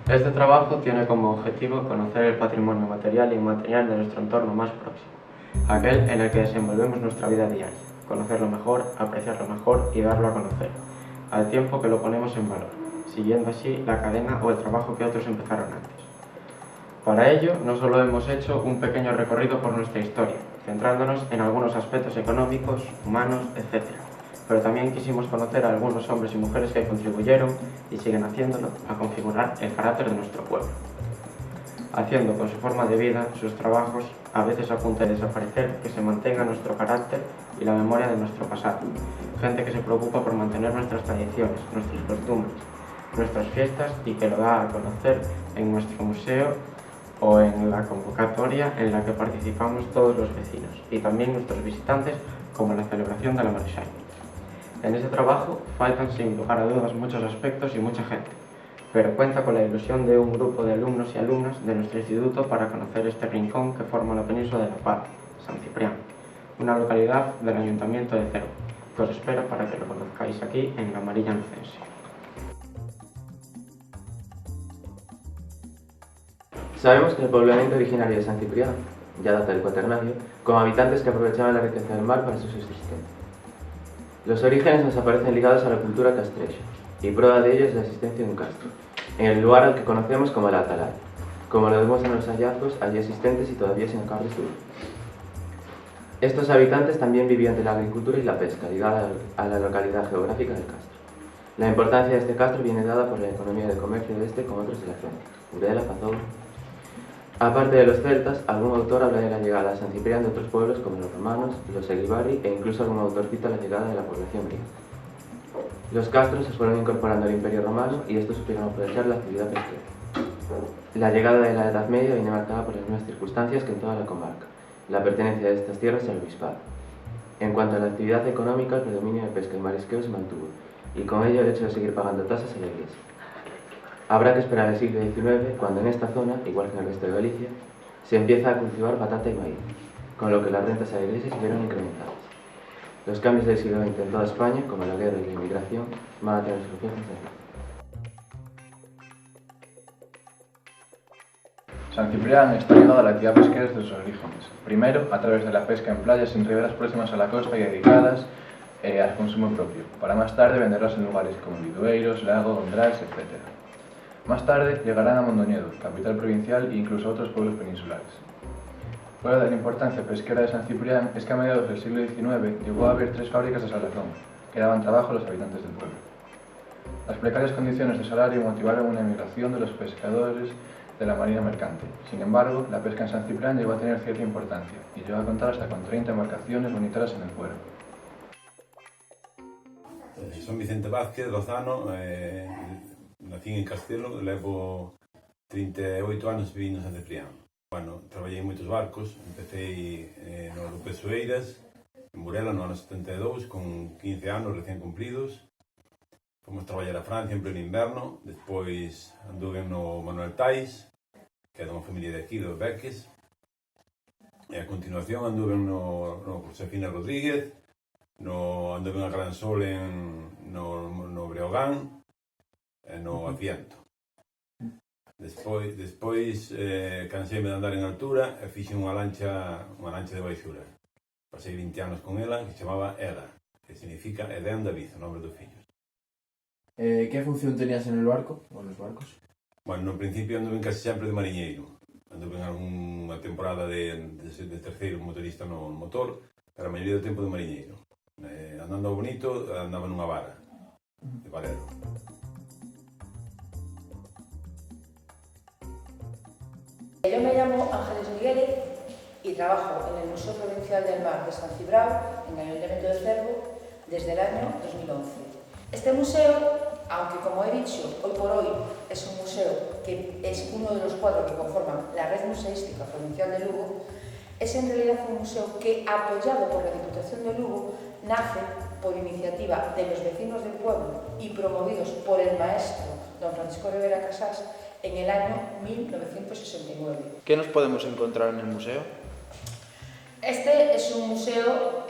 Este trabajo tiene como objetivo conocer el patrimonio material e inmaterial de nuestro entorno más próximo, aquel en el que desenvolvemos nuestra vida diaria, conocerlo mejor, apreciarlo mejor y darlo a conocer, al tiempo que lo ponemos en valor, siguiendo así la cadena o el trabajo que otros empezaron antes. Para ello, no solo hemos hecho un pequeño recorrido por nuestra historia, centrándonos en algunos aspectos económicos, humanos, etc., pero también quisimos conocer a algunos hombres y mujeres que contribuyeron, y siguen haciéndolo, a configurar el carácter de nuestro pueblo, haciendo con su forma de vida, sus trabajos, a veces a punto de desaparecer, que se mantenga nuestro carácter y la memoria de nuestro pasado. Gente que se preocupa por mantener nuestras tradiciones, nuestras costumbres, nuestras fiestas, y que lo da a conocer en nuestro museo o en la convocatoria en la que participamos todos los vecinos y también nuestros visitantes, como en la celebración de la Marxai. En ese trabajo faltan sin lugar a dudas muchos aspectos y mucha gente, pero cuenta con la ilusión de un grupo de alumnos y alumnas de nuestro instituto para conocer este rincón que forma la península de La Paz, San Ciprián, una localidad del Ayuntamiento de Cervo, que os espero para que lo conozcáis aquí en la Marilla Nucense. Sabemos que el poblamiento originario de San Ciprián ya data del Cuaternario, con habitantes que aprovechaban la riqueza del mar para su subsistencia. Los orígenes nos aparecen ligados a la cultura castrexa, y prueba de ello es la existencia de un castro, en el lugar al que conocemos como la Atalaya, como lo demuestran los hallazgos allí existentes y todavía sin acabar de estudiar. Estos habitantes también vivían de la agricultura y la pesca, ligada a la localidad geográfica del castro. La importancia de este castro viene dada por la economía de comercio de este con otros de la zona, Urela, Pazón. Aparte de los celtas, algún autor habla de la llegada a San Ciprián de otros pueblos como los romanos, los Eguibarri, e incluso algún autor cita la llegada de la población griega. Los castros se fueron incorporando al Imperio Romano y estos supieron aprovechar la actividad pesquera. La llegada de la Edad Media viene marcada por las mismas circunstancias que en toda la comarca, la pertenencia de estas tierras al obispado. En cuanto a la actividad económica, el predominio de pesca y marisqueo se mantuvo, y con ello el hecho de seguir pagando tasas a la Iglesia. Habrá que esperar el siglo XIX, cuando en esta zona, igual que en el resto de Galicia, se empieza a cultivar patata y maíz, con lo que las rentas a la Iglesia se vieron incrementadas. Los cambios del siglo XX en toda España, como la guerra y la inmigración, van a tener sus reflejos aquí. San Ciprián está ligado a la actividad pesquera desde sus orígenes. Primero, a través de la pesca en playas en riberas próximas a la costa y dedicadas al consumo propio, para más tarde venderlas en lugares como Vidueiros, Lago, Ondrás, etc. Más tarde llegarán a Mondoñedo, capital provincial, e incluso a otros pueblos peninsulares. Fuera de la importancia pesquera de San Ciprián es que a mediados del siglo XIX llegó a haber 3 fábricas de salazón, que daban trabajo a los habitantes del pueblo. Las precarias condiciones de salario motivaron una emigración de los pescadores de la marina mercante. Sin embargo, la pesca en San Ciprián llegó a tener cierta importancia y llegó a contar hasta con 30 embarcaciones unitarias en el puerto. Son Vicente Vázquez Lozano, nací en Castelo, levo 38 anos vivindo en San Ciprián. Bueno, traballei en moitos barcos, empecé no Lupe Soeiras, en Burela, no ano 72, con 15 anos recén cumplidos. Fomos traballar a Francia en pleno inverno, despois anduve no Manuel Tais, que é dunha familia de aquí, dos Beques, e a continuación anduve no Josefina Rodríguez, anduve na Gran Sol no Breogán e no Aciento. Despois canseime de andar en altura e fixe unha lancha de baixura. Pasei 20 anos con ela, que se chamaba Eda, que significa Edén David, o nome dos fillos. ¿Qué función tenías en el barco o en los barcos? Bueno, no principio anduve casi sempre de mariñeiro. Anduve en algunha temporada de terceiro motorista no motor, pero a maioría do tempo de mariñeiro. Andando bonito, andaba nunha vara de valero. Yo me llamo Ángeles Migueles y trabajo en el Museo Provincial del Mar de San Cibrao, en el Ayuntamiento de Cervo, desde el año 2011. Este museo, aunque como he dicho, hoy por hoy es un museo que es uno de los 4 que conforman la red museística provincial de Lugo, es en realidad un museo que, apoyado por la Diputación de Lugo, nace por iniciativa de los vecinos del pueblo y promovidos por el maestro don Francisco Rivera Casas en el año 1969. ¿Qué nos podemos encontrar en el museo? Este es un museo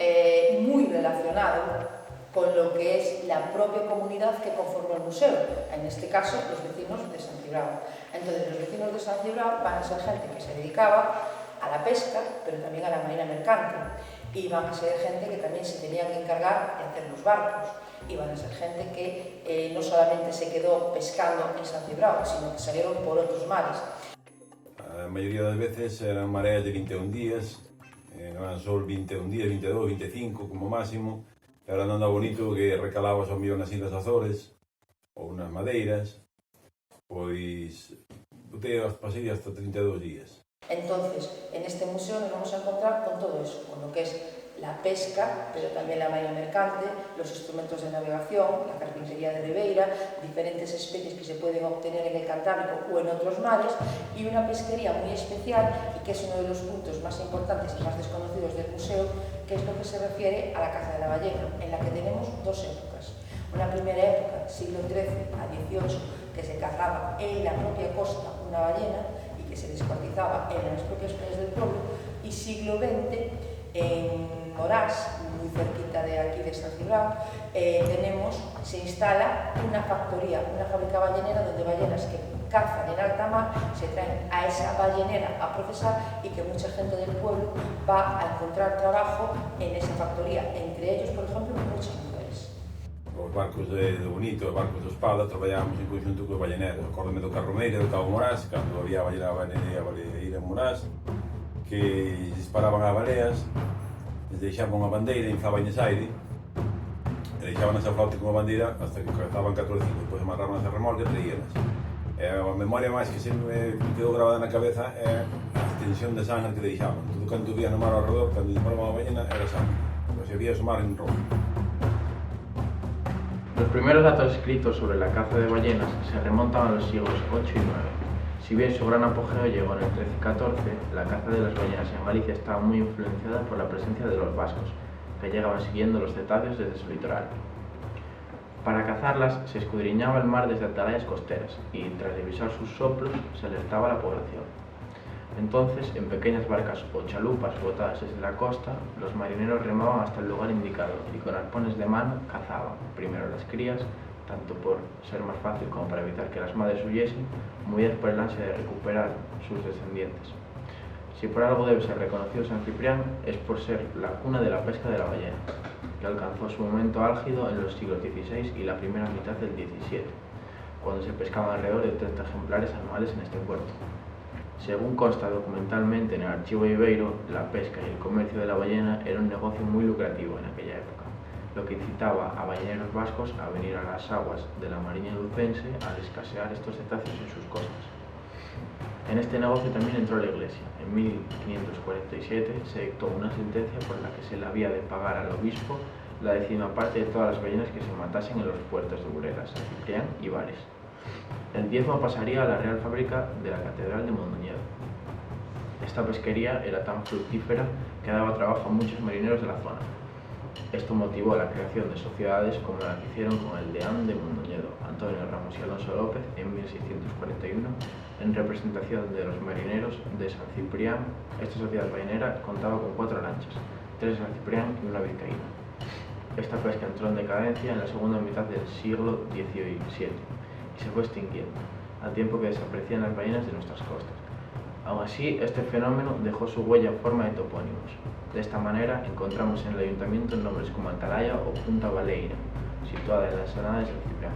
muy relacionado con lo que es la propia comunidad que conforma el museo, en este caso los vecinos de San Cibrao. Entonces los vecinos de San Cibrao van a ser gente que se dedicaba a la pesca, pero también a la marina mercante, y van a ser gente que también se tenían que encargar de hacer los barcos, y van a ser gente que no solamente se quedó pescando en San Cibrao, sino que salieron por otros mares. A maioría das veces eran mareas de 21 días, eran só 21 días, 22, 25 como máximo. E ahora non dá bonito que recalabas ao millón nas Islas Azores ou nas Madeiras, pois botei pasei hasta 32 días. Entonces, en este museo nos vamos a encontrar con todo eso, con lo que es la pesca, pero también la marina mercante, los instrumentos de navegación, la carpintería de Ribeira, diferentes especies que se pueden obtener en el Cantábrico o en otros mares, y una pesquería muy especial, y que es uno de los puntos más importantes y más desconocidos del museo, que es lo que se refiere a la caza de la ballena, en la que tenemos dos épocas. Una primera época, siglo XIII a XVIII, que se cazaba en la propia costa una ballena y que se descuartizaba en las propias playas del pueblo, y siglo XX, en Morás, muy cerquita de aquí de San Cibrao, se instala una factoría, una fábrica ballenera donde ballenas que cazan en alta mar se traen a esa ballenera a procesar, y que mucha gente del pueblo va a encontrar trabajo en esa factoría, entre ellos, por ejemplo, muchas mujeres. Os barcos de Bonito, os barcos de Espada, traballábamos en conxunto cos balleneros. Acórdome do Carromeira, do Cabo Morás, cando había baleira en Morás, que disparaban a baleas, les deixaban a bandeira, inflaban aire, e deixaban esa flauta con a bandeira hasta que cazaban 14 e depois amarraban esa remolque e traíanas. A memoria máis que se me quedou grabada na cabeza é a extensión de sangue que deixaban. Todo canto vía no mar ao redor, cando disparaban a ballena, era sangue. Pero se vía o mar en rojo. Los primeros datos escritos sobre la caza de ballenas se remontan a los siglos VIII y IX. Si bien su gran apogeo llegó en el XIII y XIV, la caza de las ballenas en Galicia estaba muy influenciada por la presencia de los vascos, que llegaban siguiendo los cetáceos desde su litoral. Para cazarlas se escudriñaba el mar desde atalayas costeras y, tras divisar sus soplos, se alertaba a la población. Entonces, en pequeñas barcas o chalupas botadas desde la costa, los marineros remaban hasta el lugar indicado y con arpones de mano cazaban, primero las crías, tanto por ser más fácil como para evitar que las madres huyesen, movidas por el ansia de recuperar sus descendientes. Si por algo debe ser reconocido San Ciprián, es por ser la cuna de la pesca de la ballena, que alcanzó su momento álgido en los siglos XVI y la primera mitad del XVII, cuando se pescaban alrededor de 30 ejemplares anuales en este puerto. Según consta documentalmente en el Archivo Ibeiro, la pesca y el comercio de la ballena era un negocio muy lucrativo en aquella época, lo que incitaba a balleneros vascos a venir a las aguas de la Mariña Lucense a escasear estos cetáceos en sus costas. En este negocio también entró la Iglesia. En 1547 se dictó una sentencia por la que se le había de pagar al obispo la 10ª parte de todas las ballenas que se matasen en los puertos de Burela, San Ciprián y Bares. El diezmo pasaría a la Real Fábrica de la Catedral de Mondoñedo. Esta pesquería era tan fructífera que daba trabajo a muchos marineros de la zona. Esto motivó la creación de sociedades como la que hicieron con el deán de Mondoñedo, Antonio Ramos y Alonso López, en 1641, en representación de los marineros de San Ciprián. Esta sociedad ballenera contaba con 4 lanchas, 3 de San Ciprián y una vizcaína. Esta pesca entró en decadencia en la segunda mitad del siglo XVII y se fue extinguiendo, al tiempo que desaparecían las ballenas de nuestras costas. Aún así, este fenómeno dejó su huella en forma de topónimos. De esta manera, encontramos en el ayuntamiento nombres como Atalaya o Punta Baleira, situada en la ensenada de San Ciprián.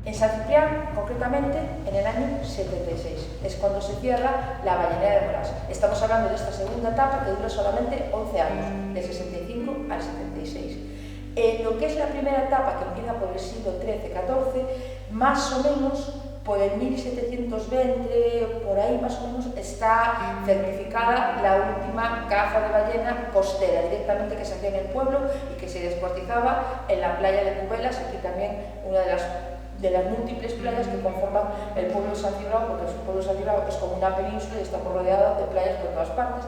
En San Ciprián, concretamente, en el año 76, es cuando se cierra la ballenera de Morás. Estamos hablando de esta segunda etapa que dura solamente 11 años, del 65 al 76. En lo que es la primera etapa, que empieza por el siglo XIII-XIV, más o menos por el 1720, por ahí más o menos, está certificada la última caza de ballena costera, directamente que se hacía en el pueblo y que se descuartizaba en la playa de Cubelas, aquí también una de las múltiples playas que conforman el pueblo de San Cibrao, porque el pueblo de San Cibrao es como una península y estamos rodeados de playas por todas partes,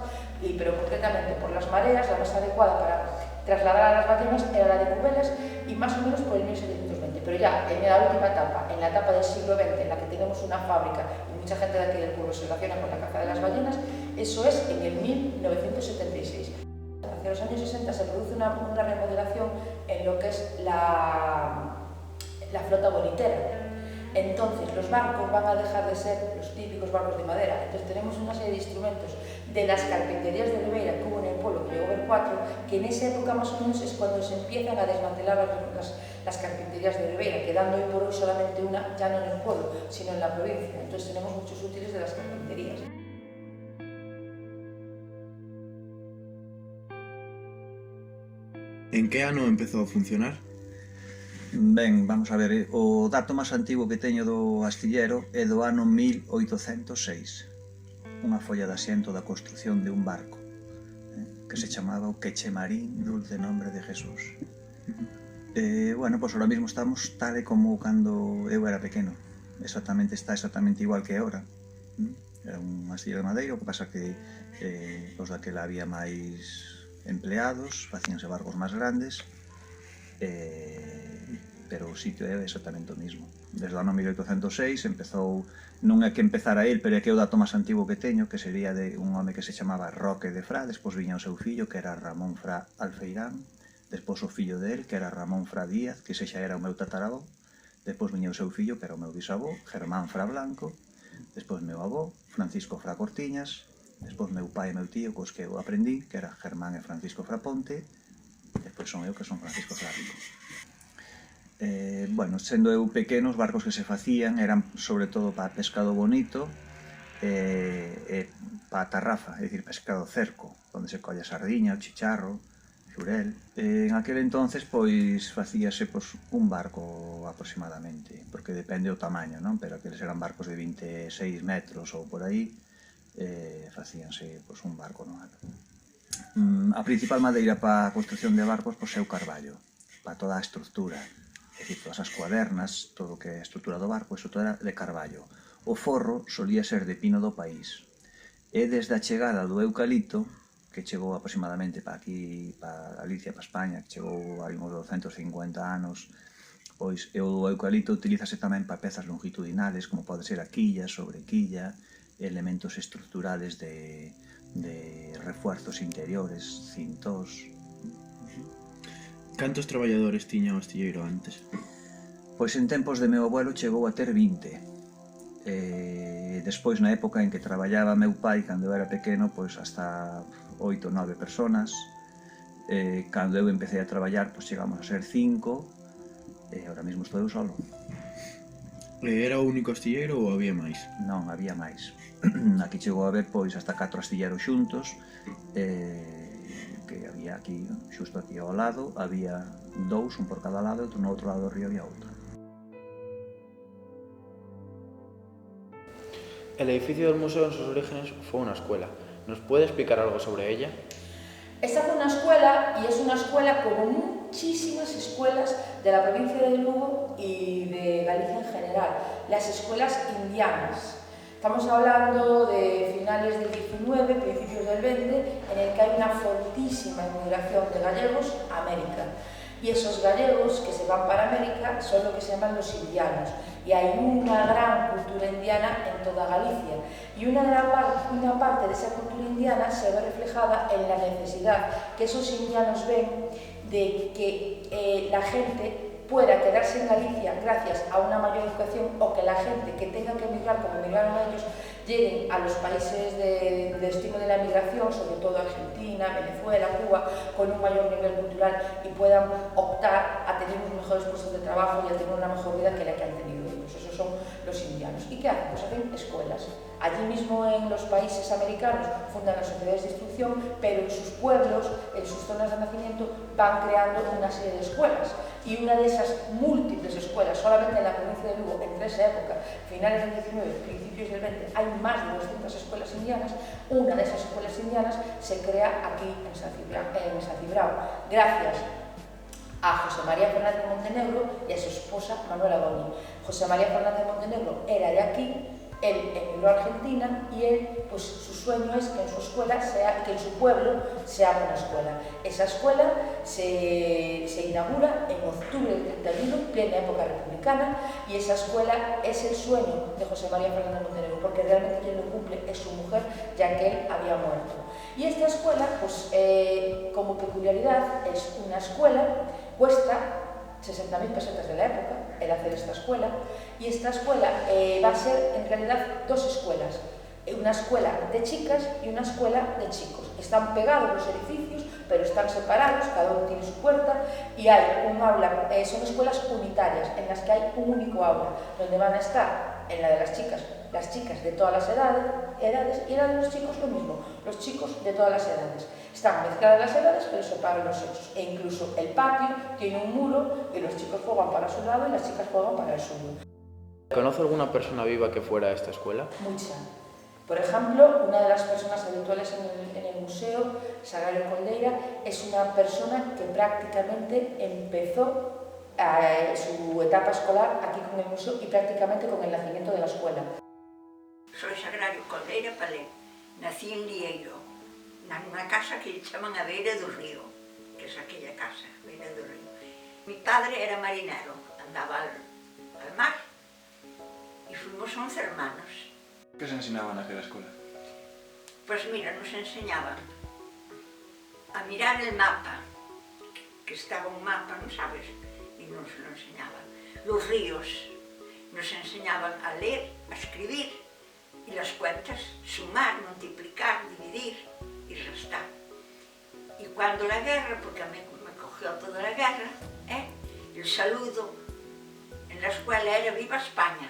pero concretamente por las mareas, la más adecuada para trasladar a las ballenas era la de Cubelas, y más o menos por el 1720. Pero ya en la última etapa, en la etapa del siglo XX, en la que tenemos una fábrica y mucha gente de aquí del pueblo se relaciona con la caza de las ballenas, eso es en el 1976. hacia los años 60 se produce una remodelación en lo que es la flota bonitera. Entonces los barcos van a dejar de ser los típicos barcos de madera. Entonces tenemos una serie de instrumentos de las carpinterías de Ribeira que hubo en el pueblo, que llegó a haber 4, que en esa época más o menos es cuando se empiezan a desmantelar las carpinterías de Ribeira, quedando hoy por hoy solamente una, ya no en el pueblo, sino en la provincia. Entonces tenemos muchos útiles de las carpinterías. En que ano empezou a funcionar? Ben, vamos a ver, o dato máis antigo que teño do astillero é do ano 1806, unha folla de asiento da construción de un barco que se chamaba o Quechemarín, dulce nombre de Jesús. Bueno, pois ahora mismo estamos tal e como cando eu era pequeno, está exactamente igual que ahora. Era un astillero de madeira, o que pasa que pois daquela había máis empleados, facíanse barcos máis grandes, pero o sitio é exactamente o mismo. Desde o ano 1806 empezou, non é que empezara el, pero é que é o dato máis antigo que teño, que sería de un home que se chamaba Roque de Fra, despois viña o seu fillo, que era Ramón Fra Alfeirán, despois o fillo del, que era Ramón Fra Díaz, que ese xa era o meu tataravó, despois viña o seu fillo, que era o meu bisavó, Germán Fra Blanco, despois meu avó, Francisco Fra Cortiñas, despois meu pai e meu tío, cos que eu aprendí, que era Germán e Francisco Fra Ponte, despois son eu, que son Francisco Fra Rico. Bueno, sendo eu pequeno, os barcos que se facían eran sobre todo para pescado bonito e para tarrafa, é dicir, pescado cerco, onde se colle sardiña, o chicharro, xurel. En aquel entonces, pois, facíase un barco aproximadamente, porque depende do tamaño, non? Pero aqueles eran barcos de 26 metros ou por aí, facíanse un barco normal. A principal madeira para a construción de barcos é o carballo, para toda a estructura. É dicir, todas as cuadernas, todo o que é a estrutura do barco, eso todo era de carballo. O forro solía ser de pino do país. E desde a chegada do eucalipto, que chegou aproximadamente para aquí, para Galicia, para España, que chegou hai uns 250 anos, pois o eucalipto utilízase tamén para pezas longitudinales, como pode ser a quilla, sobrequilla, elementos estructurales de refuerzos interiores, cintós. Cantos traballadores tiña o astilleiro antes? Pois en tempos de meu abuelo chegou a ter 20. Despois, na época en que traballaba meu pai, cando eu era pequeno, pois hasta 8 ou 9 personas. Cando eu empecé a traballar, pois chegamos a ser 5, e ahora mesmo estou eu solo. Era o único astilleiro ou había máis? Non, había máis. Aquí chegou a haber, pois, hasta 4 astilleros xuntos, que había aquí, xusto aquí ao lado, había 2, un por cada lado, e outro no outro lado do río había outro. El edificio del museo en sus orígenes fue una escuela. ¿Nos puede explicar algo sobre ella? Esta fue una escuela, y es una escuela como muchísimas escuelas de la provincia de Lugo y de Galicia en general, las escuelas indianas. Estamos hablando de finales del 19, principios del 20, en el que hay una fortísima inmigración de gallegos a América. Y esos gallegos que se van para América son lo que se llaman los indianos. Y hay una gran cultura indiana en toda Galicia. Y una parte de esa cultura indiana se ve reflejada en la necesidad que esos indianos ven de que la gente pueda quedarse en Galicia gracias a una mayor educación, o que la gente que tenga que emigrar, como emigraron ellos, lleguen a los países de destino de la migración, sobre todo Argentina, Venezuela, Cuba, con un mayor nivel cultural, y puedan optar a tener unos mejores puestos de trabajo y a tener una mejor vida que la que han tenido ellos. Esos son los indianos. ¿Y qué hacen? Pues hacen escuelas. Allí mismo en los países americanos fundan las sociedades de instrucción, pero en sus pueblos, en sus zonas de nacimiento, van creando una serie de escuelas. Y una de esas múltiples escuelas, solamente en la provincia de Lugo, entre esa época, finales del 19, principios del 20, hay más de 200 escuelas indianas. Una de esas escuelas indianas se crea aquí en San Cibrao, gracias a José María Fernández Montenegro y a su esposa Manuela Boni. José María Fernández Montenegro era de aquí, él emigró a Argentina, y él, pues su sueño es que en su escuela que en su pueblo se abra una escuela. Esa escuela se inaugura en octubre del 31, plena época republicana, y esa escuela es el sueño de José María Fernández Montenegro, porque realmente quien lo cumple es su mujer, ya que él había muerto. Y esta escuela, pues, como peculiaridad, es una escuela, cuesta 60.000 pesetas de la época el hacer esta escuela, y esta escuela va a ser en realidad dos escuelas, una escuela de chicas y una escuela de chicos. Están pegados los edificios, pero están separados, cada uno tiene su puerta, y hay un aula, son escuelas unitarias en las que hay un único aula, donde van a estar, en la de las chicas de todas las edades, y en la de los chicos lo mismo, los chicos de todas las edades. Están mezcladas las edades, pero separan los sexos, e incluso el patio tiene un muro y los chicos juegan para su lado y las chicas juegan para el suyo. ¿Conoce alguna persona viva que fuera a esta escuela? Mucha. Por ejemplo, una de las personas habituales en el museo, Sagrario Coldeira, es una persona que prácticamente empezó su etapa escolar aquí con el museo y prácticamente con el nacimiento de la escuela. Soy Sagrario Coldeira Palén. Nací en Lieiro, nunha casa que lle chaman a beira do río, que es aquella casa, a beira do río. Mi padre era marinero, andaba al mar, y fuimos 11 hermanos. ¿Qué se enseñaban en aquella escuela? Pues mira, nos enseñaban a mirar el mapa, que estaba un mapa, ¿no sabes? Y nos lo enseñaban. Los ríos, nos enseñaban a leer, a escribir, y las cuentas, sumar, multiplicar, dividir y restar. Y cuando la guerra, porque a mí me cogió toda la guerra, el saludo en la escuela era Viva España.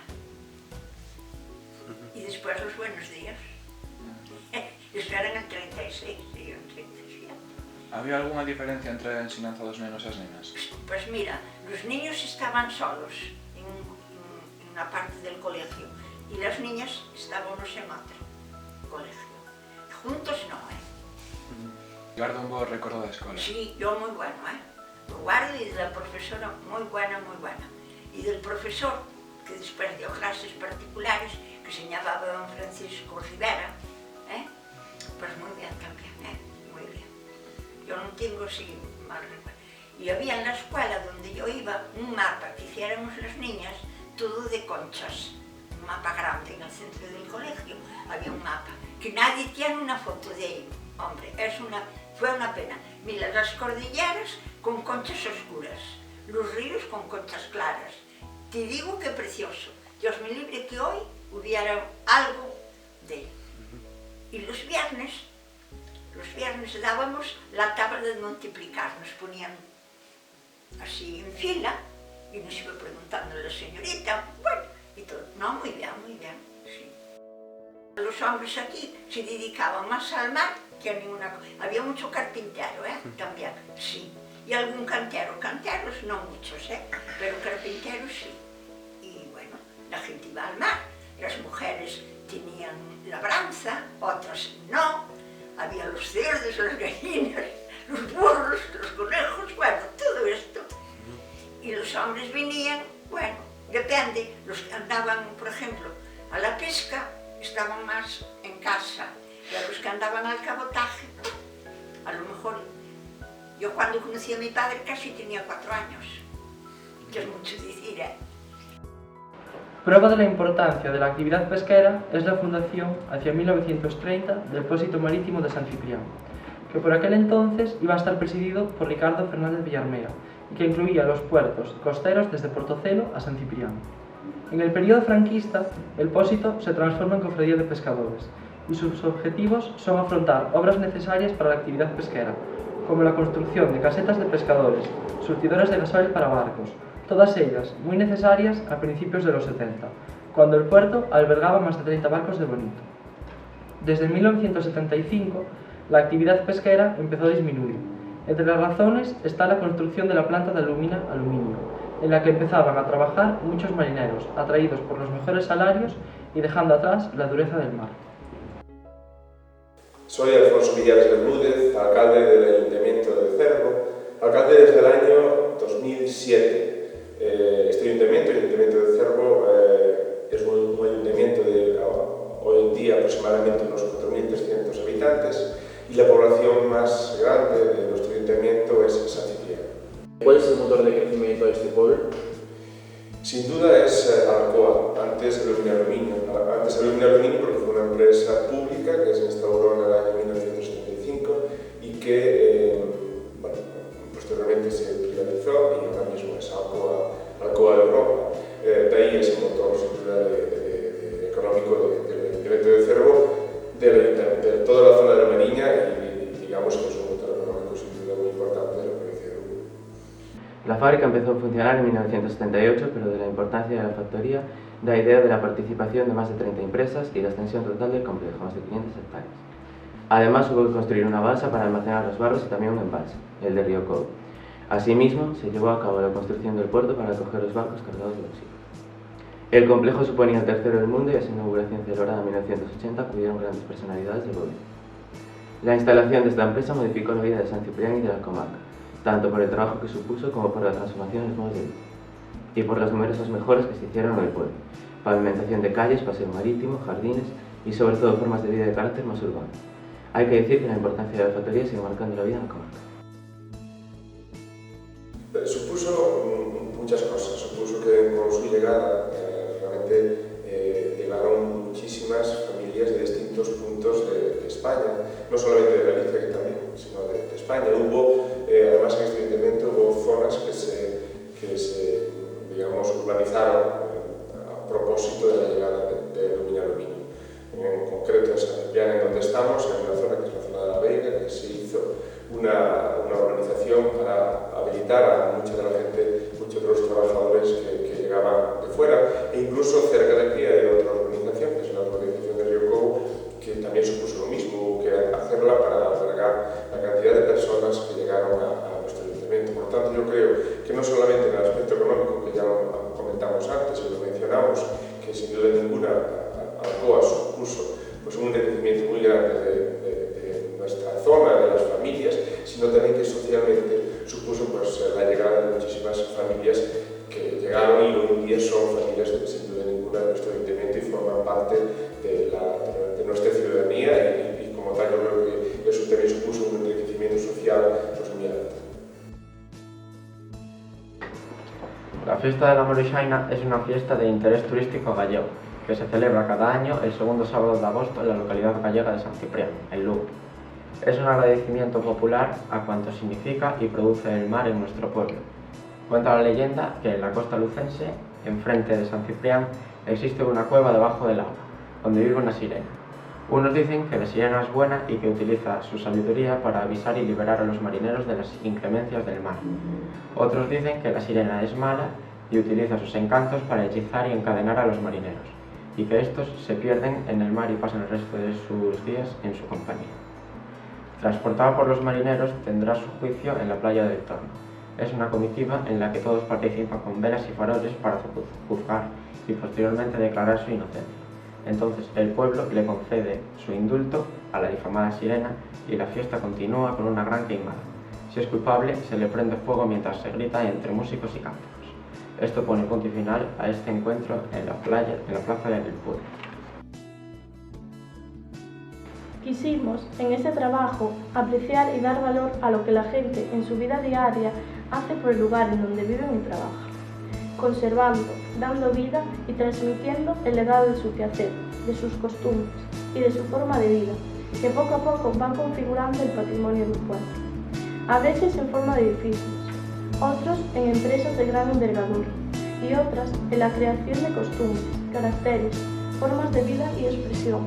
Y después los buenos días. Eso era en el 36, y yo en 37. ¿Había alguna diferencia entre la enseñanza de los nenos y las nenas? Pues mira, los niños estaban solos en una parte del colegio y las niñas estábamos en otro colegio. Juntos no, ¿Guarda un buen recuerdo de la escuela? Sí, yo muy bueno, Lo guardo, y de la profesora muy buena, muy buena. Y del profesor, que después dio clases particulares, que se llamaba don Francisco Rivera, pues muy bien también, muy bien. Yo no tengo así mal recuerdo. Y había en la escuela donde yo iba un mapa que hiciéramos las niñas, todo de conchas. Un mapa grande en el centro del colegio, había un mapa, que nadie tiene una foto de él. Hombre, fue una pena. Mira, las cordilleras con conchas oscuras, los ríos con conchas claras. Te digo que precioso. Dios me libre que hoy hubiera algo de él. Y los viernes dábamos la tabla de multiplicar, nos ponían así en fila y nos iba preguntando la señorita, bueno, y todo. No, muy bien, sí. Los hombres aquí se dedicaban más al mar que a ninguna cosa. Había mucho carpintero, también, sí. Y algún cantero, canteros no muchos, pero carpinteros sí. Y bueno, la gente iba al mar, las mujeres tenían labranza, otras no, había los cerdos, las gallinas, los burros, los conejos, bueno, todo esto. Y los hombres venían, bueno, depende, los que andaban, por ejemplo, a la pesca, estaban más en casa, y a los que andaban al cabotaje, a lo mejor, yo cuando conocí a mi padre casi tenía 4 años, que es mucho decir, Prueba de la importancia de la actividad pesquera es la fundación, hacia 1930, del Depósito Marítimo de San Ciprián, que por aquel entonces iba a estar presidido por Ricardo Fernández Villarmea y que incluía los puertos costeros desde Portocelo a San Ciprián. En el periodo franquista, el Pósito se transforma en cofradía de pescadores y sus objetivos son afrontar obras necesarias para la actividad pesquera, como la construcción de casetas de pescadores, surtidores de gasoil para barcos, todas ellas muy necesarias a principios de los 70, cuando el puerto albergaba más de 30 barcos de bonito. Desde 1975, la actividad pesquera empezó a disminuir. Entre las razones está la construcción de la planta de aluminio, en la que empezaban a trabajar muchos marineros, atraídos por los mejores salarios y dejando atrás la dureza del mar. Soy Alfonso Villares Bermúdez, alcalde del Ayuntamiento de Cervo, alcalde desde el año 2007. Este ayuntamiento, el Ayuntamiento de Cervo, es un ayuntamiento de hoy en día aproximadamente unos 4.300 habitantes y la población más grande de nuestro ayuntamiento es San Ciprián. ¿Cuál es el motor de crecimiento de este pueblo? Sin duda es Alcoa, antes Alumina Aluminio. Antes Alumina Aluminio porque fue una empresa pública que se instauró en el año 1975 La fábrica empezó a funcionar en 1978, pero de la importancia de la factoría da idea de la participación de más de 30 empresas y la extensión total del complejo, más de 500 hectáreas. Además, hubo que construir una balsa para almacenar los barcos y también un embalse, el de Río Cobo. Asimismo, se llevó a cabo la construcción del puerto para acoger los barcos cargados de bauxita. El complejo suponía el tercero del mundo y a su inauguración celebrada en 1980 acudieron grandes personalidades del gobierno. La instalación de esta empresa modificó la vida de San Ciprián y de la comarca, tanto por el trabajo que supuso como por la transformación en los modos de vida, y por las numerosas mejoras que se hicieron en el pueblo: pavimentación de calles, paseo marítimo, jardines y sobre todo formas de vida de carácter más urbano. Hay que decir que la importancia de la factoría sigue marcando la vida en la comarca. Supuso muchas cosas. Supuso que con su llegada realmente llegaron muchísimas familias de distintos puntos de España, no solamente de Galicia, que también, sino de España. Hubo, además en este ayuntamiento, hubo zonas que se digamos, urbanizaron a propósito de la llegada de Alumina Aluminio. En concreto en San Ciprián, en donde estamos, en una zona que es la zona de la Veiga, que se hizo una urbanización para habilitar a mucha de la gente, muchos de los trabajadores que llegaban de fuera, e incluso cerca de aquí hay otra urbanización, que es la urbanización de Río Cobo, que también supuso lo mismo, hubo que hacerla para albergar la cantidad de personas que llegaron a nuestro ayuntamiento. Por tanto, yo creo que no solamente en el aspecto económico, que ya lo comentamos antes y lo mencionamos, que sin duda ninguna Alcoa supuso pues, un enriquecimiento muy grande de nuestra zona, de las familias, sino también que socialmente supuso pues, la llegada de muchísimas familias que llegaron y hoy en día son familias sin duda ninguna de nuestro ayuntamiento y forman parte de nuestra ciudadanía y como tal yo creo que eso también supuso un enriquecimiento social pues, muy grande. La fiesta de la Maruixaina es una fiesta de interés turístico gallego, que se celebra cada año el segundo sábado de agosto en la localidad gallega de San Ciprián, en Lugo. Es un agradecimiento popular a cuanto significa y produce el mar en nuestro pueblo. Cuenta la leyenda que en la costa lucense, enfrente de San Ciprián, existe una cueva debajo del agua, donde vive una sirena. Unos dicen que la sirena es buena y que utiliza su sabiduría para avisar y liberar a los marineros de las inclemencias del mar. Otros dicen que la sirena es mala y utiliza sus encantos para hechizar y encadenar a los marineros, y que estos se pierden en el mar y pasan el resto de sus días en su compañía. Transportada por los marineros, tendrá su juicio en la playa del Torno. Es una comitiva en la que todos participan con velas y faroles para juzgar y posteriormente declarar su inocencia. Entonces el pueblo le concede su indulto a la difamada sirena y la fiesta continúa con una gran queimada. Si es culpable, se le prende fuego mientras se grita entre músicos y cánticos. Esto pone punto y final a este encuentro en la plaza del pueblo. Quisimos, en este trabajo, apreciar y dar valor a lo que la gente en su vida diaria hace por el lugar en donde viven y trabajan, conservando, dando vida y transmitiendo el legado de su quehacer, de sus costumbres y de su forma de vida, que poco a poco van configurando el patrimonio del pueblo. A veces en forma de edificios, otros en empresas de gran envergadura y otras en la creación de costumbres, caracteres, formas de vida y expresión,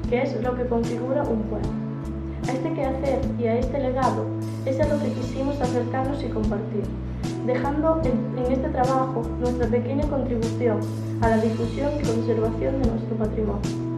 que es lo que configura un pueblo. A este quehacer y a este legado es a lo que quisimos acercarnos y compartir, dejando en este trabajo nuestra pequeña contribución a la difusión y conservación de nuestro patrimonio.